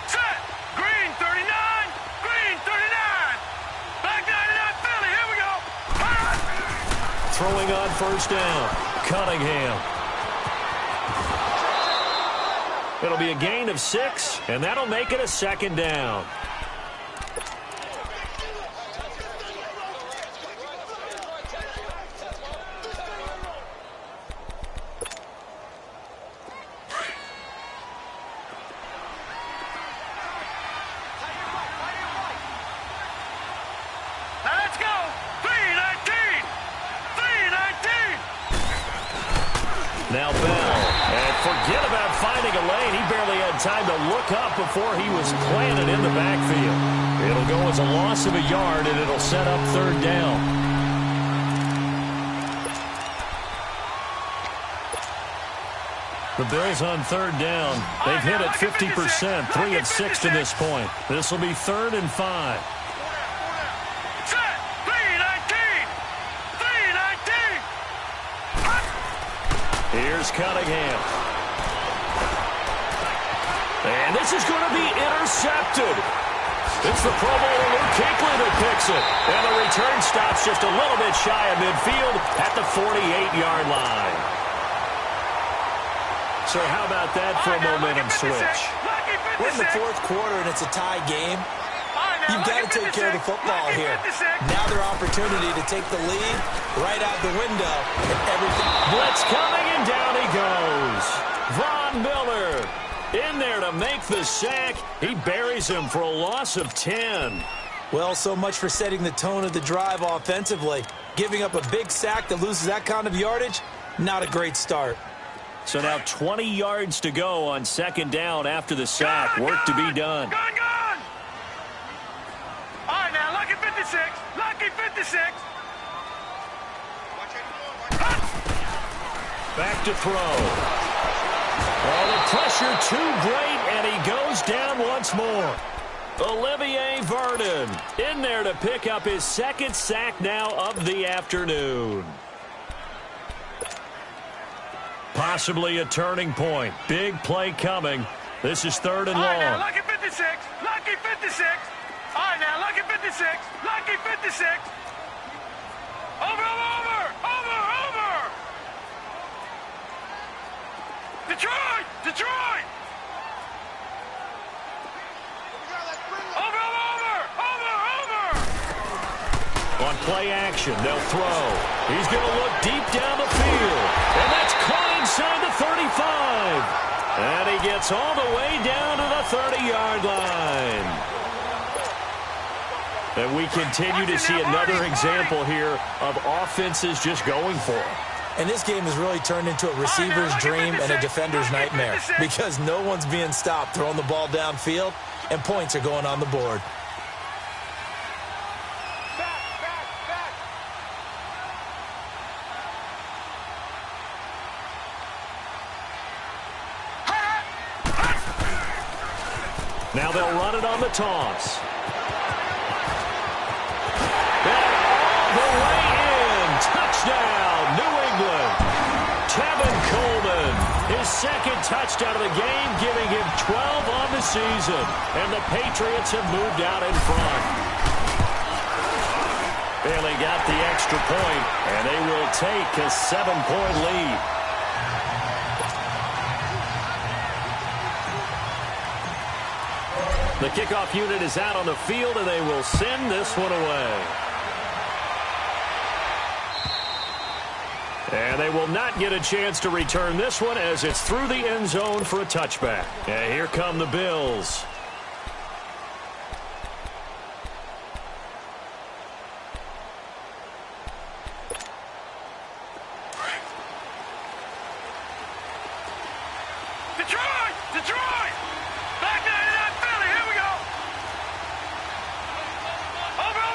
Set! Green 39! Green 39! Black 99 Philly, here we go! Throwing on first down, Cunningham. It'll be a gain of 6, and that'll make it a second down. Now Bell, and forget about finding a lane. He barely had time to look up before he was planted in the backfield. It'll go as a loss of a yard, and it'll set up third down. The Bills on third down. They've hit it 50%, 3 of 6 to this point. This will be 3rd and 5. Here's Cunningham. And this is going to be intercepted. It's the Pro Bowler Luke Kuechly that picks it. And the return stops just a little bit shy of midfield at the 48-yard line. So how about that for a momentum switch? We're in the 4th quarter and it's a tie game. You've got to take care of the football here. Now their opportunity to take the lead right out the window. And everything. Blitz coming, and down he goes. Von Miller in there to make the sack. He buries him for a loss of 10. Well, so much for setting the tone of the drive offensively. Giving up a big sack that loses that kind of yardage, not a great start. So now 20 yards to go on second down after the sack. Work to be done. Gone! All right, now, lucky 56. Lucky 56. Back to throw. Oh, the pressure too great, and he goes down once more. Olivier Vernon in there to pick up his second sack now of the afternoon. Possibly a turning point. Big play coming. This is 3rd and long. All right, now, lucky 56. Lucky 56. All right, now, lucky 56. Lucky 56. Over. Detroit. Over. On play action, they'll throw. He's going to look deep down the field. And that's caught inside the 35. And he gets all the way down to the 30-yard line. And we continue to see another example here of offenses just going for it. And this game has really turned into a receiver's dream and a defender's nightmare because no one's being stopped throwing the ball downfield, and points are going on the board. Now they'll run it on the toss. The way in. Touchdown, New England. Tevin Coleman, his second touchdown of the game, giving him 12 on the season. And the Patriots have moved out in front. Bailey got the extra point, and they will take a 7-point lead. The kickoff unit is out on the field, and they will send this one away. And they will not get a chance to return this one as it's through the end zone for a touchback. And here come the Bills. Detroit! Back 99 Philly, here we go! Over!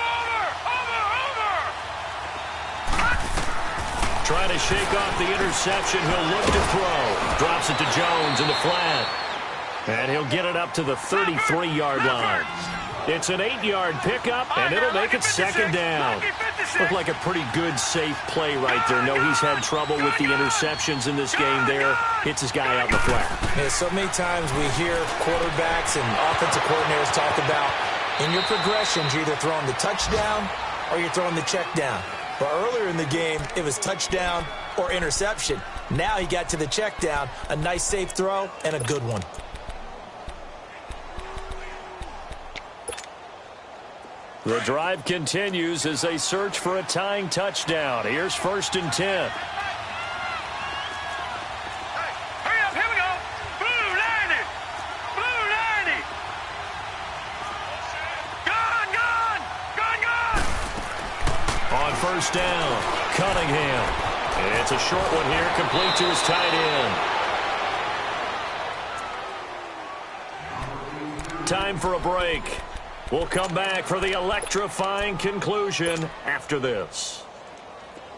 Trying to shake off the interception. He'll look to throw. Drops it to Jones in the flat. And he'll get it up to the 33-yard line. It's an 8-yard pickup, and it'll make it second down. Looked like a pretty good, safe play right there. No, he's had trouble with the interceptions in this game there. Hits his guy out in the flat. Yeah, so many times we hear quarterbacks and offensive coordinators talk about in your progressions, you're either throwing the touchdown or you're throwing the check down. But earlier in the game, it was touchdown or interception. Now he got to the check down, a nice safe throw, and a good one. The drive continues as they search for a tying touchdown. Here's 1st and 10. Hurry up, here we go. Blue 90. Blue 90. Gone. On 1st down, Cunningham. It's a short one here, complete to his tight end. Time for a break. We'll come back for the electrifying conclusion after this.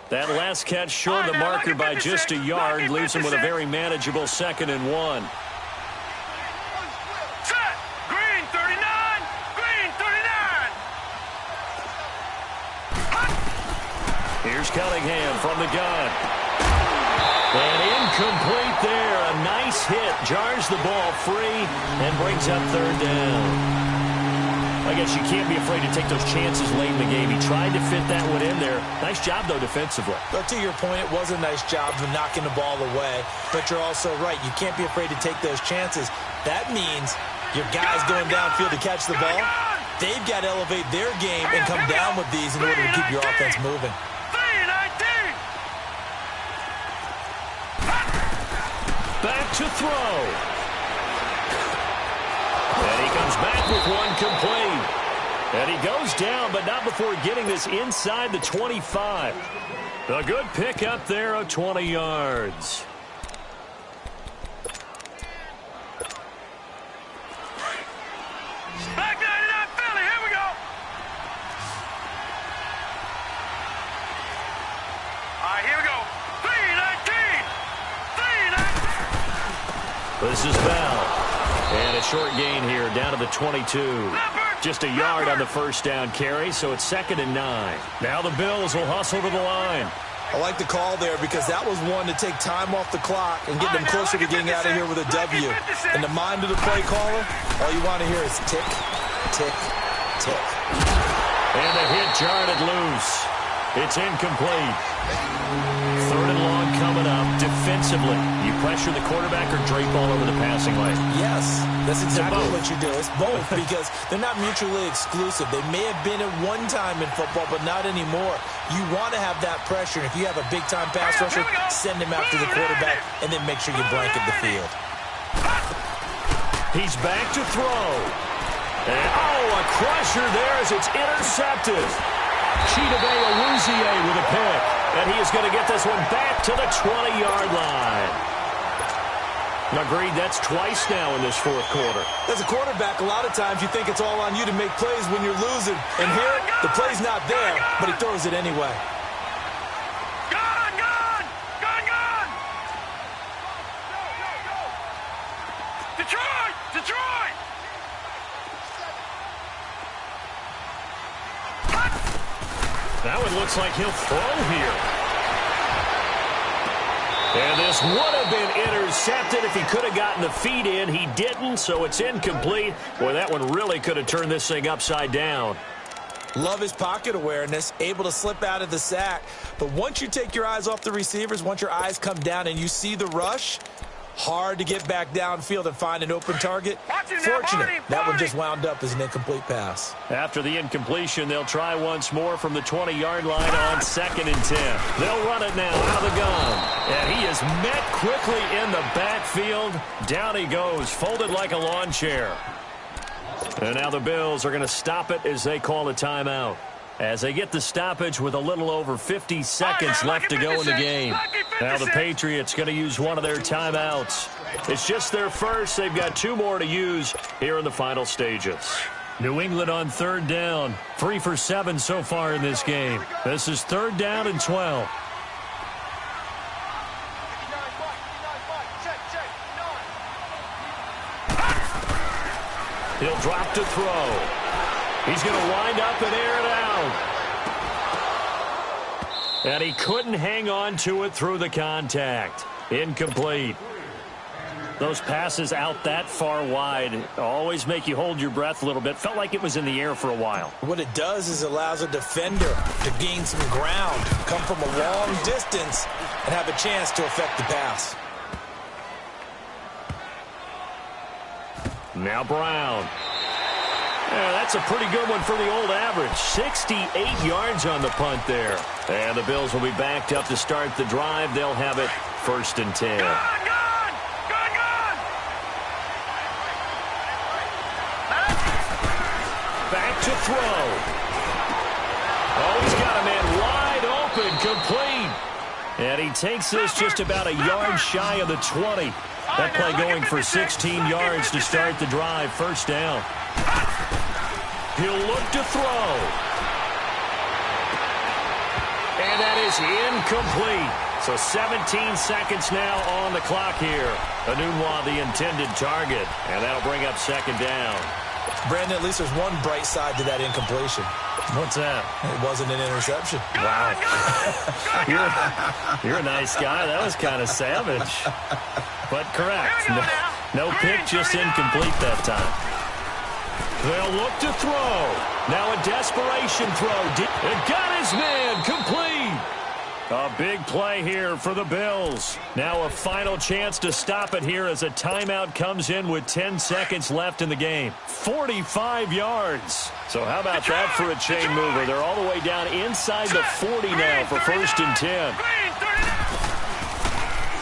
That last catch short of the marker by just a yard leaves him with a very manageable 2nd and 1. Set. Green 39. Green 39. Here's Cunningham from the gun. And incomplete there. A nice hit. Jars the ball free and brings up 3rd down. I guess you can't be afraid to take those chances late in the game. He tried to fit that one in there. Nice job, though, defensively. But to your point, it was a nice job of knocking the ball away. But you're also right. You can't be afraid to take those chances. That means your guys going downfield to catch the ball, they've got to elevate their game and come down with these in order to keep your offense moving. 3-19. Back to throw. And he comes back with one complete. And he goes down, but not before getting this inside the 25. A good pickup there of 20 yards. Back 99 Philly, here we go. All right, here we go. 3-19. This is Bell. And a short gain here, down to the 22. Just a yard on the 1st down carry, so it's 2nd and 9. Now the Bills will hustle to the line. I like the call there because that was one to take time off the clock and get them closer to getting out of here with a W. In the mind of the play caller, all you want to hear is tick, tick, tick. And the hit jarred it loose. It's incomplete. 3rd and long coming up. Defensively, you pressure the quarterback or drape all over the passing lane? Yes, that's exactly what you do. It's both because they're not mutually exclusive. They may have been at one time in football, but not anymore. You want to have that pressure. If you have a big-time pass rusher, send him after the quarterback, and then make sure you blanket the field. He's back to throw. And, a crusher there as it's intercepted. Chidobe Awuzie with a pick. And he is going to get this one back to the 20-yard line. Agreed, that's twice now in this fourth quarter. As a quarterback, a lot of times you think it's all on you to make plays when you're losing. And here, the play's not there, but he throws it anyway. Detroit! That one looks like he'll throw here. And this would have been intercepted if he could have gotten the feet in. He didn't, so it's incomplete. Boy, that one really could have turned this thing upside down. Love his pocket awareness, able to slip out of the sack. But once you take your eyes off the receivers, once your eyes come down and you see the rush, hard to get back downfield and find an open target. Fortunate, that one just wound up as an incomplete pass. After the incompletion, they'll try once more from the 20-yard line on 2nd and 10. They'll run it now out of the gun. And he is met quickly in the backfield. Down he goes, folded like a lawn chair. And now the Bills are going to stop it as they call a timeout. As they get the stoppage with a little over 50 seconds left to go in the game. Now the Patriots going to use one of their timeouts. It's just their first. They've got 2 more to use here in the final stages. New England on 3rd down. 3 for 7 so far in this game. This is 3rd down and 12. He'll drop to throw. He's going to wind up and air it out. And he couldn't hang on to it through the contact. Incomplete. Those passes out that far wide always make you hold your breath a little bit. Felt like it was in the air for a while. What it does is allows a defender to gain some ground, come from a long distance, and have a chance to affect the pass. Now Brown. Yeah, that's a pretty good one for the old average. 68 yards on the punt there. And the Bills will be backed up to start the drive. They'll have it 1st and 10. Back to throw. Oh, he's got a man wide open, complete. And he takes this just about a yard shy of the 20. That play going for 16 yards to start the drive. 1st down. He'll look to throw. And that is incomplete. So 17 seconds now on the clock here. Enunwa, the intended target. And that'll bring up 2nd down. Brandon, at least there's one bright side to that incompletion. What's that? It wasn't an interception. Wow. You're a nice guy. That was kind of savage. But correct. No pick, just incomplete that time. They'll look to throw. Now a desperation throw. It got his man complete. A big play here for the Bills. Now a final chance to stop it here as a timeout comes in with 10 seconds left in the game. 45 yards. So how about that for a chain mover? They're all the way down inside the 40 now for 1st and 10.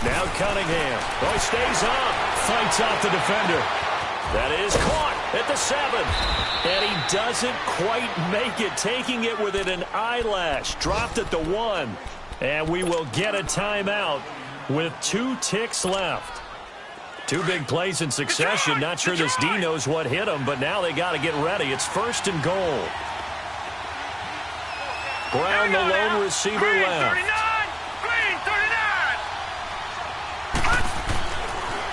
Now Cunningham. Oh, he stays up. Fights off the defender. That is caught at the 7. And he doesn't quite make it. Taking it within an eyelash. Dropped at the 1. And we will get a timeout with 2 ticks left. 2 big plays in succession. Not sure this D knows what hit him, but now they got to get ready. It's 1st and goal. Brown, the lone receiver left.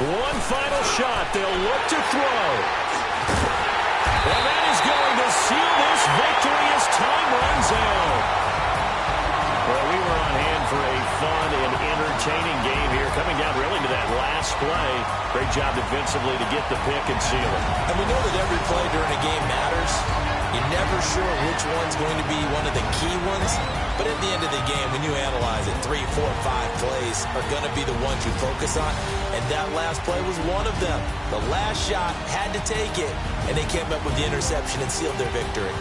One final shot. They'll look to throw. And that is going to seal this victory as time runs out. Well, we were on hand for a fun and entertaining game here. Coming down really to that last play. Great job defensively to get the pick and seal it. And we know that every play during a game matters. You're never sure which one's going to be one of the key ones. But at the end of the game, when you analyze it, 3, 4, 5 plays are going to be the ones you focus on. And that last play was one of them. The last shot had to take it, and they came up with the interception and sealed their victory.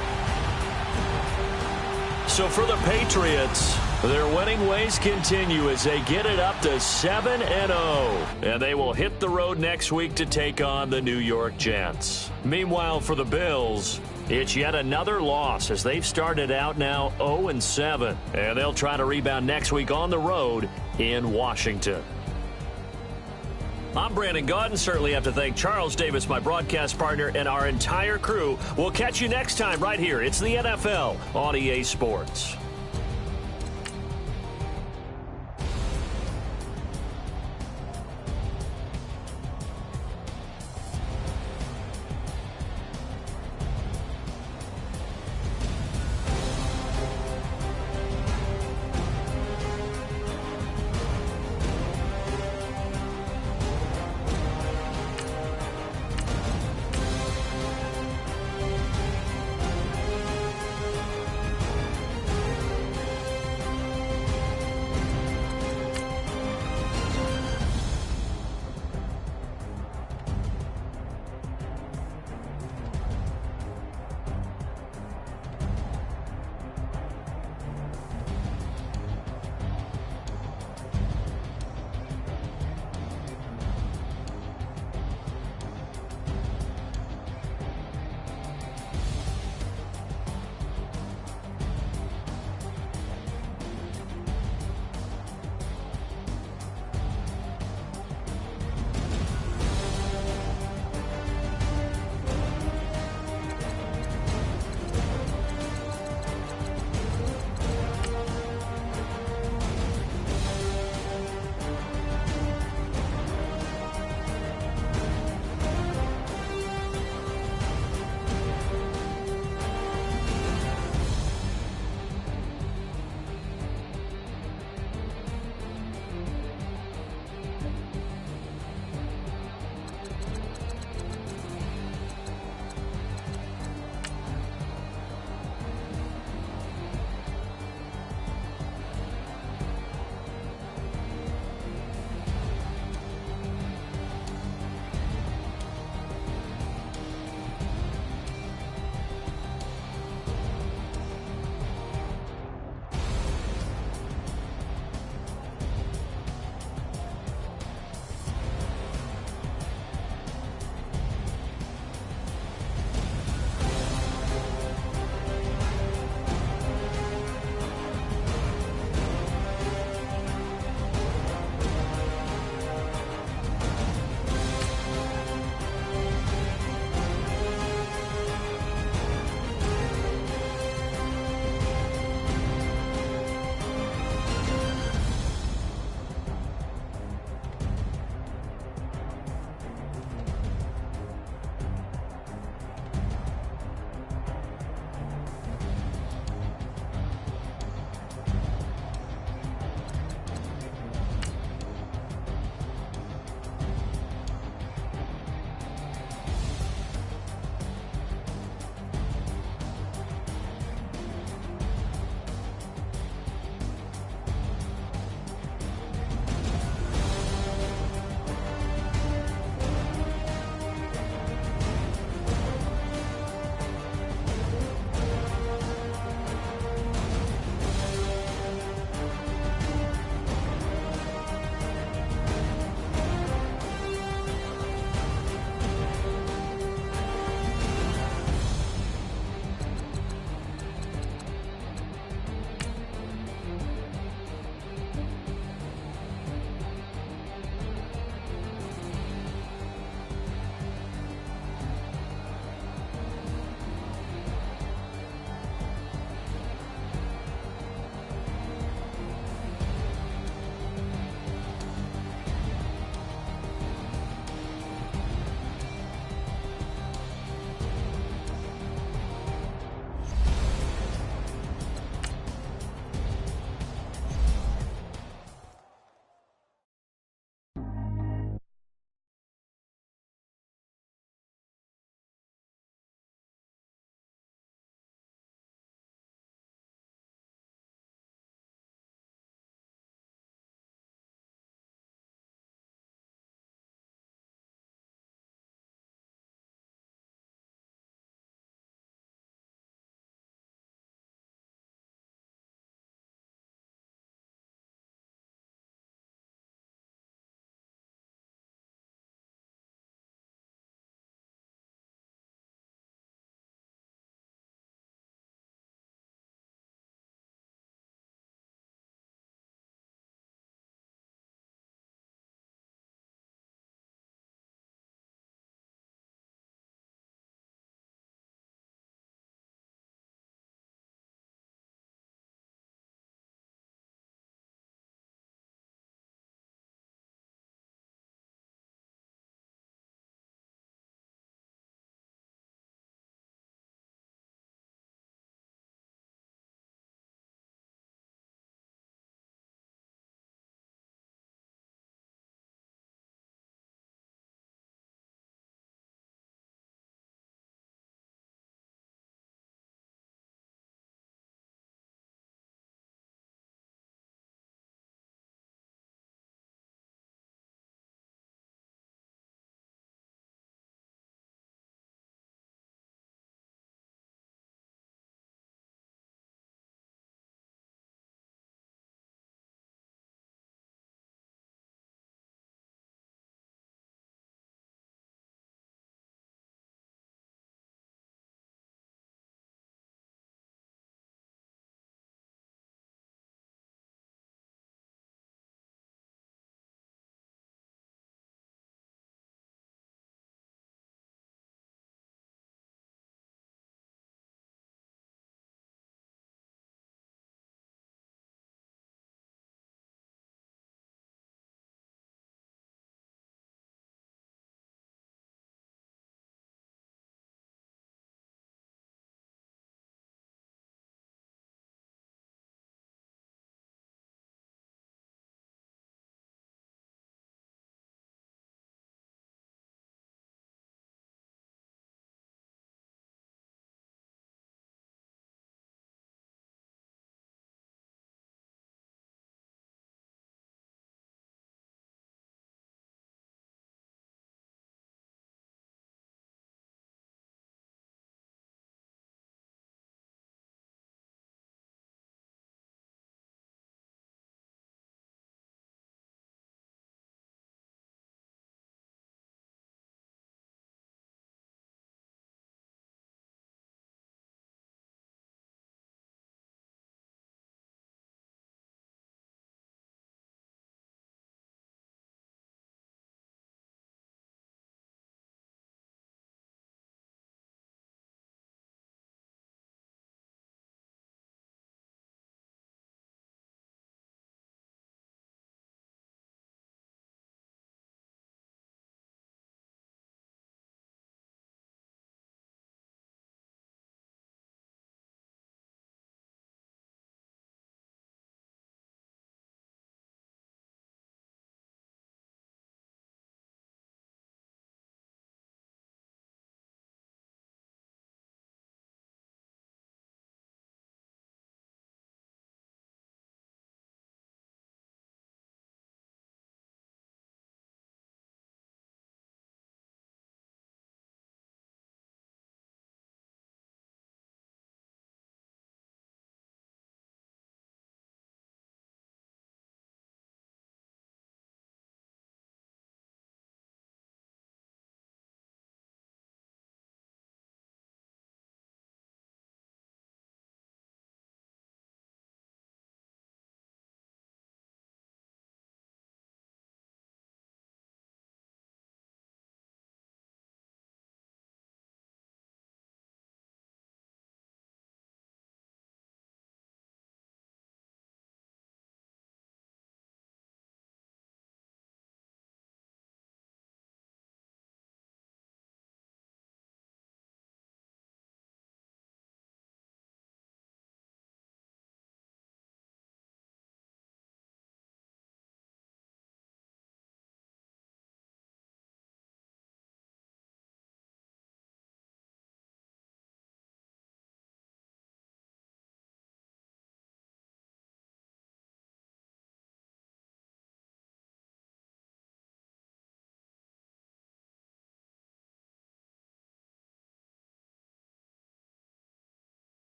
So for the Patriots, Their winning ways continue as they get it up to 7-0. And they will hit the road next week to take on the New York Jets. Meanwhile, for the Bills, it's yet another loss as they've started out now 0-7. And they'll try to rebound next week on the road in Washington. I'm Brandon Gaudin. Certainly have to thank Charles Davis, my broadcast partner, and our entire crew. We'll catch you next time right here. It's the NFL on EA Sports.